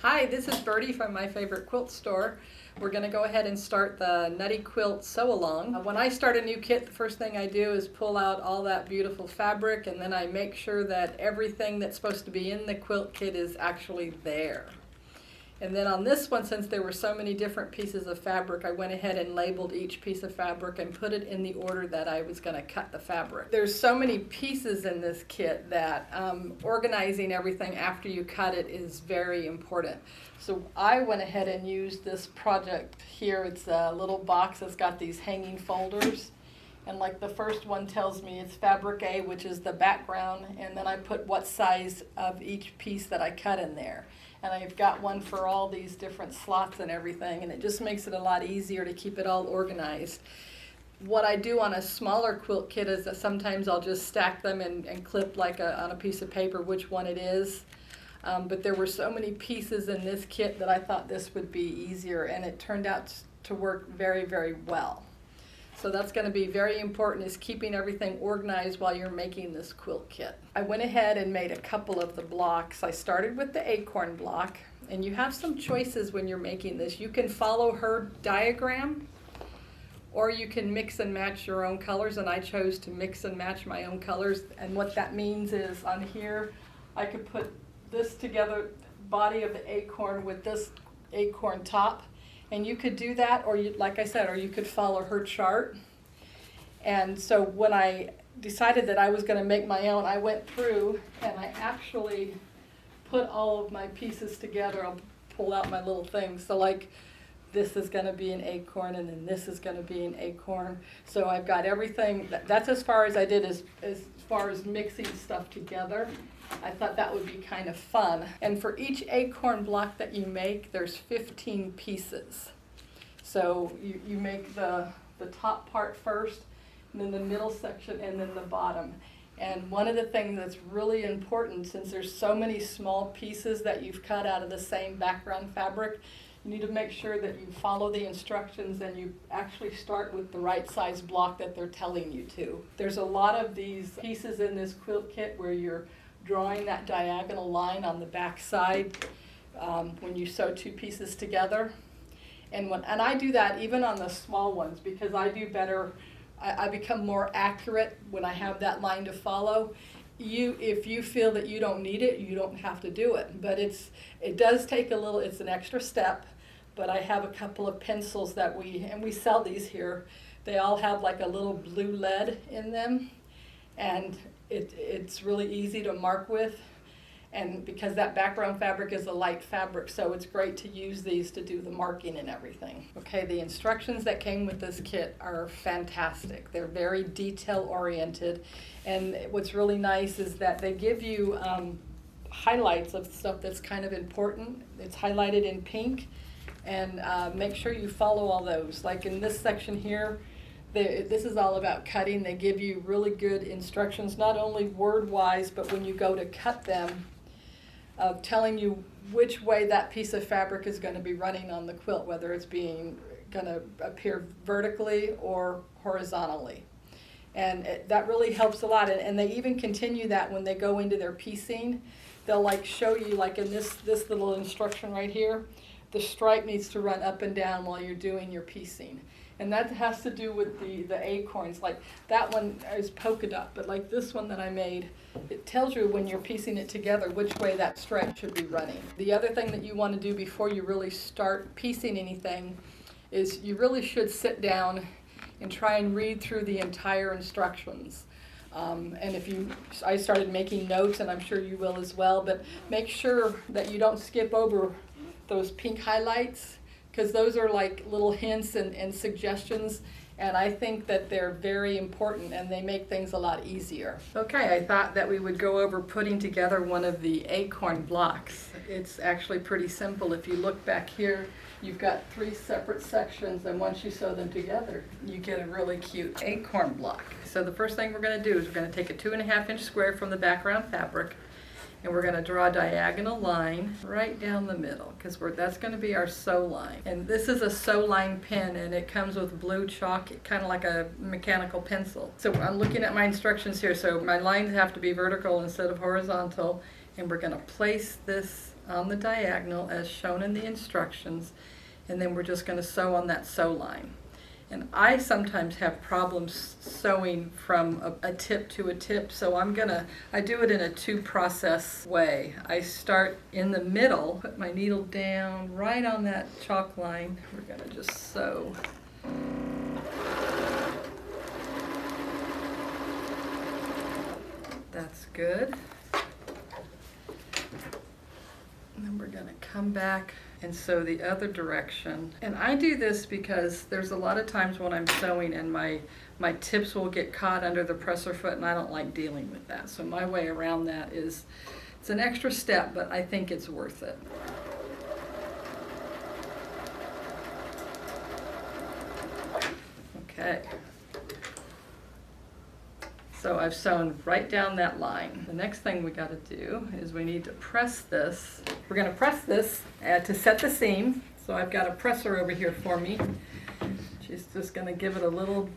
Hi, this is Birdie from My Favorite Quilt Store. We're going to go ahead and start the Nutty Quilt Sew Along. When I start a new kit, the first thing I do is pull out all that beautiful fabric, and then I make sure that everything that's supposed to be in the quilt kit is actually there. And then on this one, since there were so many different pieces of fabric, I went ahead and labeled each piece of fabric and put it in the order that I was going to cut the fabric. There's so many pieces in this kit that organizing everything after you cut it is very important. So I went ahead and used this project here. It's a little box that's got these hanging folders. And like the first one tells me it's fabric A, which is the background, and then I put what size of each piece that I cut in there. And I've got one for all these different slots and everything, and it just makes it a lot easier to keep it all organized. What I do on a smaller quilt kit is that sometimes I'll just stack them and clip like on a piece of paper which one it is. But there were so many pieces in this kit that I thought this would be easier, and it turned out to work very, very well. So that's going to be very important, is keeping everything organized while you're making this quilt kit. I went ahead and made a couple of the blocks. I started with the Acorn Block, and you have some choices when you're making this. You can follow her diagram, or you can mix and match your own colors, and I chose to mix and match my own colors. And what that means is on here, I could put this together, body of the acorn with this acorn top. And you could do that, or you, like I said, or you could follow her chart. And so when I decided that I was going to make my own, I went through and I actually put all of my pieces together. I'll pull out my little things. So like this is going to be an acorn, and then this is going to be an acorn. So I've got everything. That's as far as I did as far as mixing stuff together. I thought that would be kind of fun. And for each acorn block that you make, there's 15 pieces. So you make the top part first, and then the middle section, and then the bottom. And one of the things that's really important, since there's so many small pieces that you've cut out of the same background fabric, you need to make sure that you follow the instructions and you actually start with the right size block that they're telling you to. There's a lot of these pieces in this quilt kit where you're drawing that diagonal line on the back side when you sew two pieces together. And I do that even on the small ones, because I do better, I become more accurate when I have that line to follow. If you feel that you don't need it, you don't have to do it. But it does take a little, it's an extra step. But I have a couple of pencils that we sell these here. They all have like a little blue lead in them. And it's really easy to mark with, and because that background fabric is a light fabric, so it's great to use these to do the marking and everything. Okay, the instructions that came with this kit are fantastic. They're very detail oriented, and what's really nice is that they give you highlights of stuff that's kind of important. It's highlighted in pink, and make sure you follow all those. Like in this section here, this is all about cutting. They give you really good instructions, not only word-wise, but when you go to cut them, telling you which way that piece of fabric is going to be running on the quilt, whether it's going to appear vertically or horizontally. And that really helps a lot. And they even continue that when they go into their piecing. They'll like show you, like in this little instruction right here, the stripe needs to run up and down while you're doing your piecing. And that has to do with the acorns. Like that one is polka dot, but like this one that I made, it tells you when you're piecing it together which way that stripe should be running. The other thing that you want to do before you really start piecing anything is you really should sit down and try and read through the entire instructions. And I started making notes, and I'm sure you will as well, but make sure that you don't skip over those pink highlights, because those are like little hints and suggestions, and I think that they're very important, and they make things a lot easier. Okay, I thought that we would go over putting together one of the acorn blocks. It's actually pretty simple. If you look back here, you've got 3 separate sections, and once you sew them together, you get a really cute acorn block. So the first thing we're going to do is we're going to take a 2.5-inch square from the background fabric, and we're going to draw a diagonal line right down the middle, because that's going to be our sew line. And this is a sew line pen, and it comes with blue chalk, kind of like a mechanical pencil. So I'm looking at my instructions here. So my lines have to be vertical instead of horizontal, and we're going to place this on the diagonal as shown in the instructions, and then we're just going to sew on that sew line. And I sometimes have problems sewing from a tip to a tip, so I do it in a two-process way. I start in the middle, put my needle down right on that chalk line. We're going to just sew. That's good. And then we're going to come back and sew the other direction. And I do this because there's a lot of times when I'm sewing and my tips will get caught under the presser foot, and I don't like dealing with that. So my way around that is, it's an extra step, but I think it's worth it. Okay. So I've sewn right down that line. The next thing we got to do is we need to press this. We're going to press this to set the seam. So I've got a presser over here for me. She's just going to give it a little,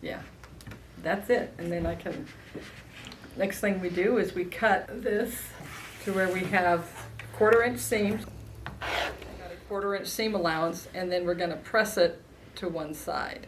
yeah, that's it. And then next thing we do is we cut this to where we have 1/4 inch seams. I got a 1/4 inch seam allowance, and then we're going to press it to one side.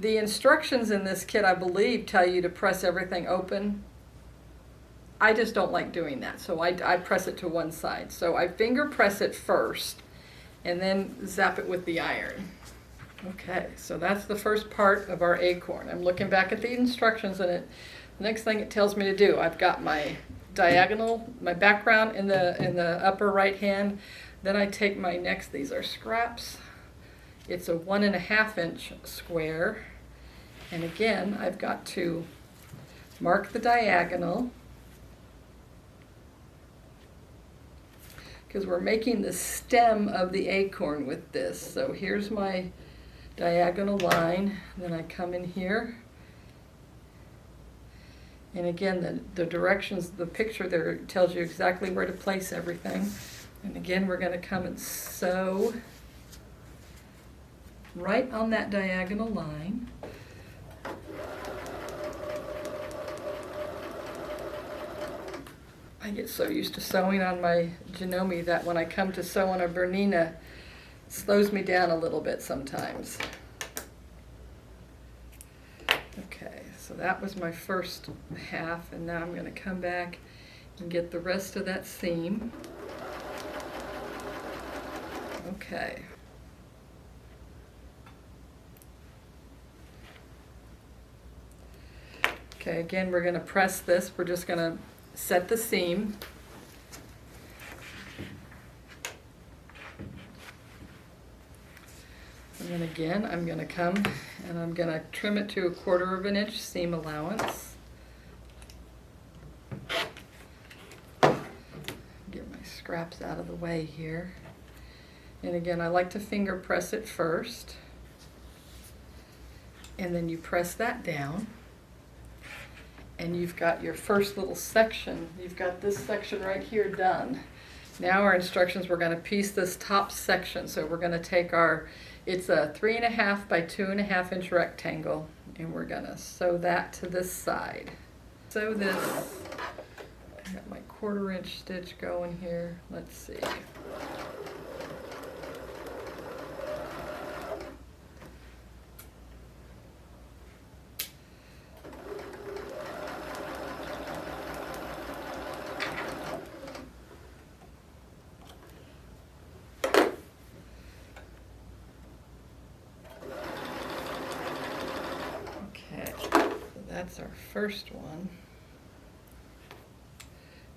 The instructions in this kit, I believe, tell you to press everything open. I just don't like doing that, so I press it to one side. So I finger press it first, and then zap it with the iron. Okay, so that's the first part of our acorn. I'm looking back at the instructions, and the next thing it tells me to do, I've got my diagonal, my background in the upper right hand. Then I take these are scraps. It's a 1.5 inch square, and again I've got to mark the diagonal because we're making the stem of the acorn with this. So here's my diagonal line, then I come in here, and again the directions, the picture there tells you exactly where to place everything. And again we're going to come and sew right on that diagonal line. I get so used to sewing on my Janome that when I come to sew on a Bernina, it slows me down a little bit sometimes. Okay, so that was my first half, and now I'm going to come back and get the rest of that seam. Okay. Okay, again, we're going to press this. We're just going to set the seam. And then again, I'm going to come and I'm going to trim it to a 1/4 inch seam allowance. Get my scraps out of the way here. And again, I like to finger press it first. And then you press that down. And you've got your first little section. You've got this section right here done. Now our instructions, we're going to piece this top section. So we're going to take it's a 3.5 by 2.5 inch rectangle, and we're going to sew that to this side. Sew this. I got my 1/4 inch stitch going here. Let's see. That's our first one.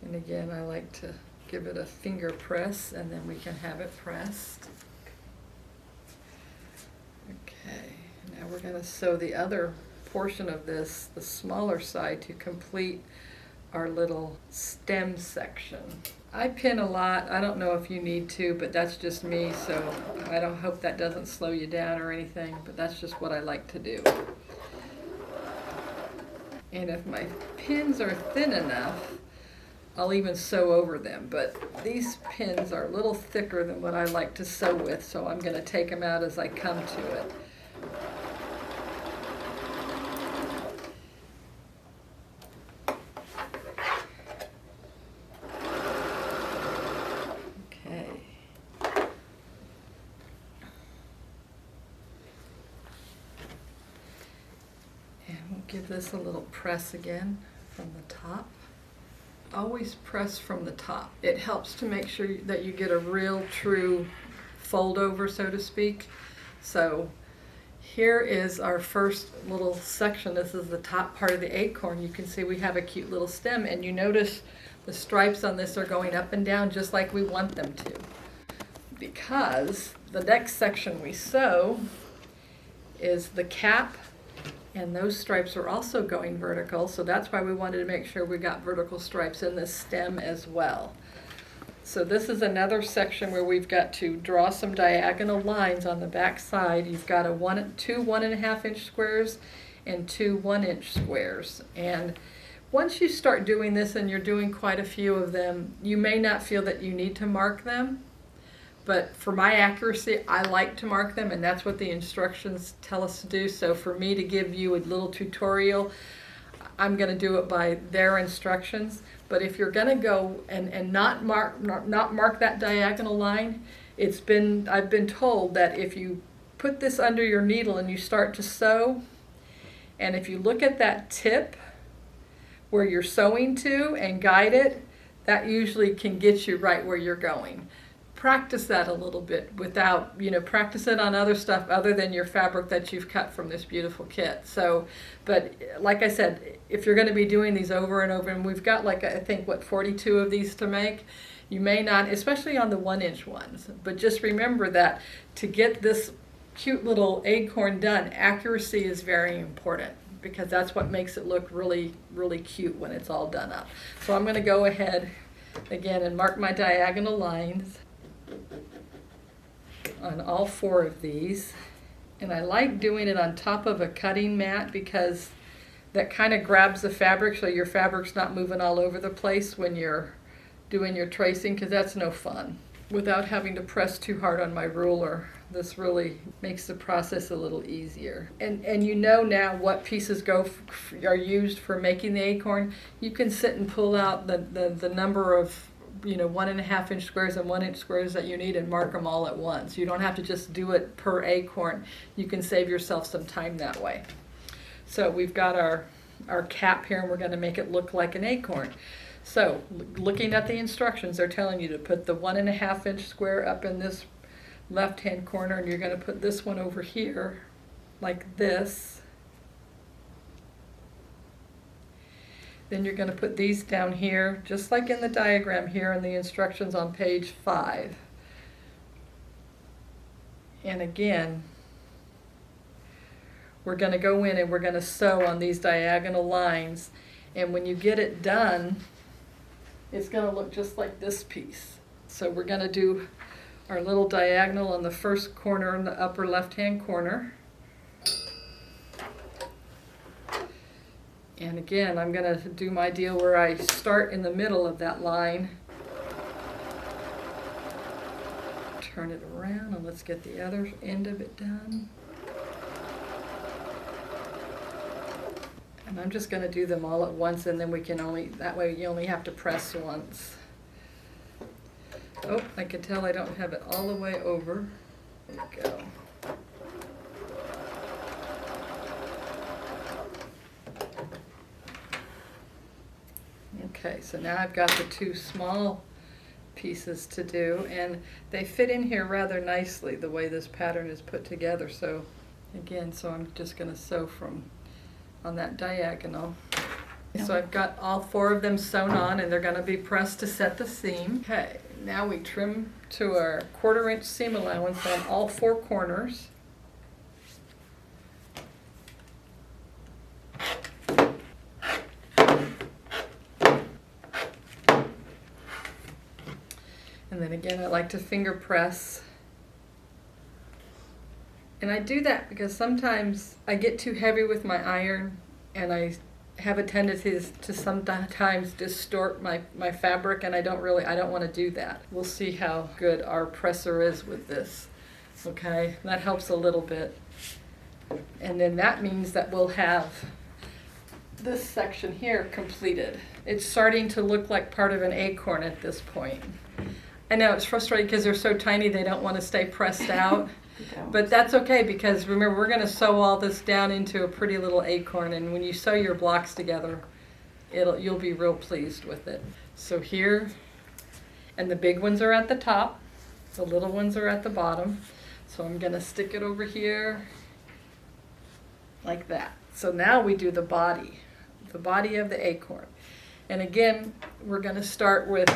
And again, I like to give it a finger press, and then we can have it pressed. Okay, now we're going to sew the other portion of this, the smaller side, to complete our little stem section. I pin a lot. I don't know if you need to, but that's just me, so I don't hope that doesn't slow you down or anything, but that's just what I like to do. And if my pins are thin enough, I'll even sew over them. But these pins are a little thicker than what I like to sew with, so I'm going to take them out as I come to it. Give this a little press again from the top. Always press from the top. It helps to make sure that you get a real true fold over, so to speak. So here is our first little section. This is the top part of the acorn. You can see we have a cute little stem, and you notice the stripes on this are going up and down just like we want them to, because the next section we sew is the cap, and those stripes are also going vertical, so that's why we wanted to make sure we got vertical stripes in this stem as well. So this is another section where we've got to draw some diagonal lines on the back side. You've got two 1.5 inch squares and two 1 inch squares. And once you start doing this and you're doing quite a few of them, you may not feel that you need to mark them. But for my accuracy, I like to mark them, and that's what the instructions tell us to do. So for me to give you a little tutorial, I'm going to do it by their instructions. But if you're going to go and not mark that diagonal line, I've been told that if you put this under your needle and you start to sew, and if you look at that tip where you're sewing to and guide it, that usually can get you right where you're going. Practice that a little bit without, practice it on other stuff other than your fabric that you've cut from this beautiful kit. So, but like I said, if you're going to be doing these over and over, and we've got like, I think, 42 of these to make, you may not, especially on the 1 inch ones, but just remember that to get this cute little acorn done, accuracy is very important, because that's what makes it look really, really cute when it's all done up. So I'm going to go ahead again and mark my diagonal lines on all 4 of these. And I like doing it on top of a cutting mat, because that kind of grabs the fabric so your fabric's not moving all over the place when you're doing your tracing, because that's no fun. Without having to press too hard on my ruler, this really makes the process a little easier. And you know now what pieces are used for making the acorn. You can sit and pull out the number of 1.5 inch squares and 1 inch squares that you need and mark them all at once. You don't have to just do it per acorn. You can save yourself some time that way. So we've got our cap here, and we're going to make it look like an acorn. So looking at the instructions, they're telling you to put the 1.5 inch square up in this left hand corner, and you're going to put this one over here like this. Then you're going to put these down here, just like in the diagram here in the instructions on page 5. And again, we're going to go in and we're going to sew on these diagonal lines. And when you get it done, it's going to look just like this piece. So we're going to do our little diagonal on the first corner in the upper left-hand corner. And again, I'm going to do my deal where I start in the middle of that line, turn it around, and let's get the other end of it done. And I'm just going to do them all at once, and then that way you only have to press once. Oh, I can tell I don't have it all the way over. There we go. Okay, so now I've got the 2 small pieces to do, and they fit in here rather nicely the way this pattern is put together. So again, I'm just going to sew on that diagonal. So I've got all 4 of them sewn on, and they're going to be pressed to set the seam. Okay, now we trim to our 1/4 inch seam allowance on all 4 corners. And then again, I like to finger press. And I do that because sometimes I get too heavy with my iron, and I have a tendency to sometimes distort my fabric, and I don't want to do that. We'll see how good our presser is with this. Okay, that helps a little bit. And then that means that we'll have this section here completed. It's starting to look like part of an acorn at this point. I know it's frustrating because they're so tiny they don't want to stay pressed out, But that's okay, because remember, we're going to sew all this down into a pretty little acorn, and when you sew your blocks together, you'll be real pleased with it. So here, and the big ones are at the top, the little ones are at the bottom. So I'm going to stick it over here like that. So now we do the body of the acorn. And again, we're going to start with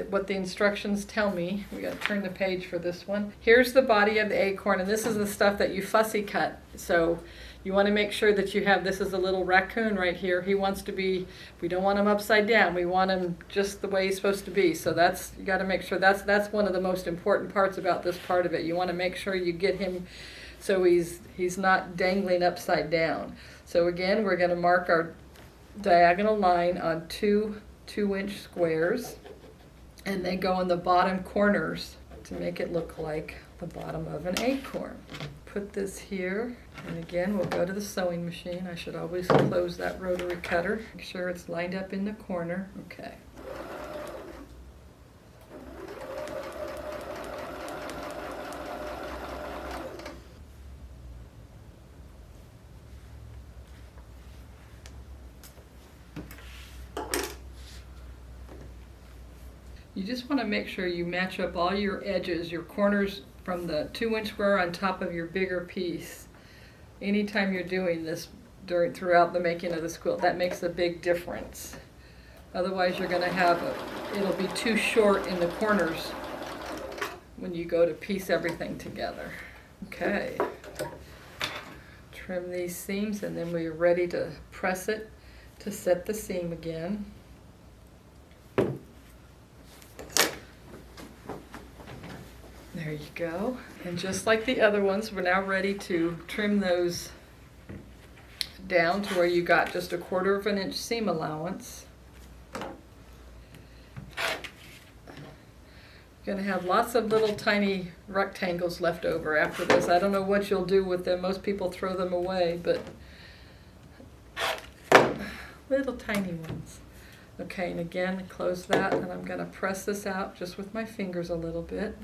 what the instructions tell me. We got to turn the page for this one. Here's the body of the acorn, and this is the stuff that you fussy cut. So you want to make sure that you have, this is a little raccoon right here. He wants to be, we don't want him upside down. We want him just the way he's supposed to be. So that's, you got to make sure, that's one of the most important parts about this part of it. You want to make sure you get him so he's not dangling upside down. So again, we're going to mark our diagonal line on two 2-inch squares, and they go in the bottom corners to make it look like the bottom of an acorn. Put this here, and again we'll go to the sewing machine. I should always close that rotary cutter. Make sure it's lined up in the corner. Okay. You just want to make sure you match up all your edges, your corners from the 2-inch square on top of your bigger piece. Anytime you're doing this throughout the making of this quilt, that makes a big difference. Otherwise you're going to have, it'll be too short in the corners when you go to piece everything together. Okay. Trim these seams, and then we're ready to press it to set the seam again. There you go. And just like the other ones, we're now ready to trim those down to where you got just 1/4 of an inch seam allowance. You're going to have lots of little tiny rectangles left over after this. I don't know what you'll do with them. Most people throw them away, but little tiny ones. Okay, and again, close that, and I'm going to press this out just with my fingers a little bit.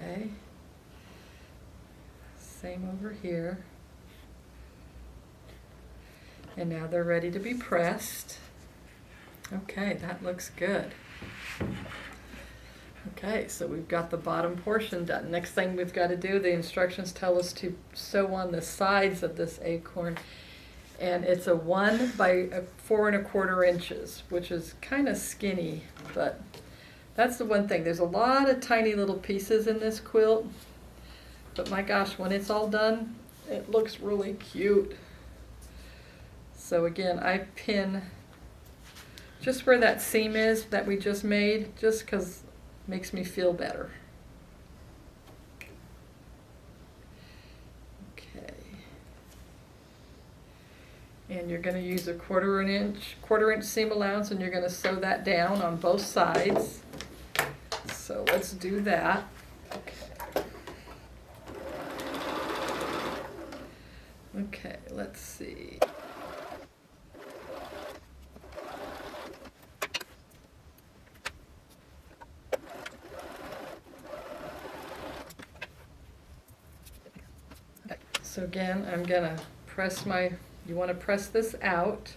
Okay, same over here. And now they're ready to be pressed. Okay, that looks good. Okay, so we've got the bottom portion done. Next thing we've got to do, the instructions tell us to sew on the sides of this acorn. And it's a 1 by 4 1/4 inches, which is kind of skinny, but that's the one thing. There's a lot of tiny little pieces in this quilt, but my gosh, when it's all done, it looks really cute. So again, I pin just where that seam is that we just made, just because it makes me feel better. Okay. And you're going to use a 1/4 inch seam allowance, and you're going to sew that down on both sides. So let's do that. Okay. Okay, let's see. Okay. So again, I'm gonna press you want to press this out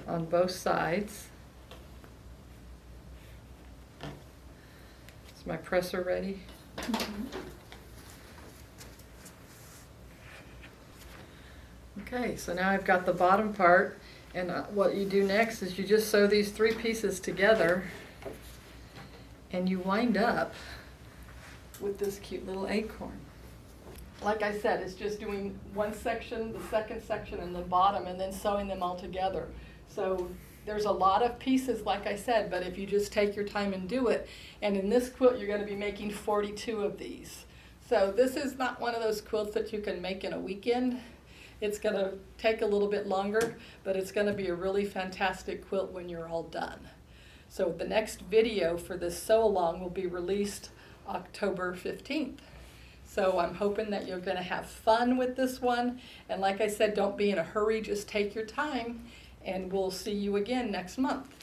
on both sides. Is my presser ready? Mm-hmm. Okay, so now I've got the bottom part, and what you do next is you just sew these 3 pieces together, and you wind up with this cute little acorn. Like I said, it's just doing one section, the second section, and the bottom, and then sewing them all together. So there's a lot of pieces, like I said, but if you just take your time and do it, and in this quilt you're going to be making 42 of these. So this is not one of those quilts that you can make in a weekend. It's going to take a little bit longer, but it's going to be a really fantastic quilt when you're all done. So the next video for this sew along will be released October 15th. So I'm hoping that you're going to have fun with this one. And like I said, don't be in a hurry, just take your time, and we'll see you again next month.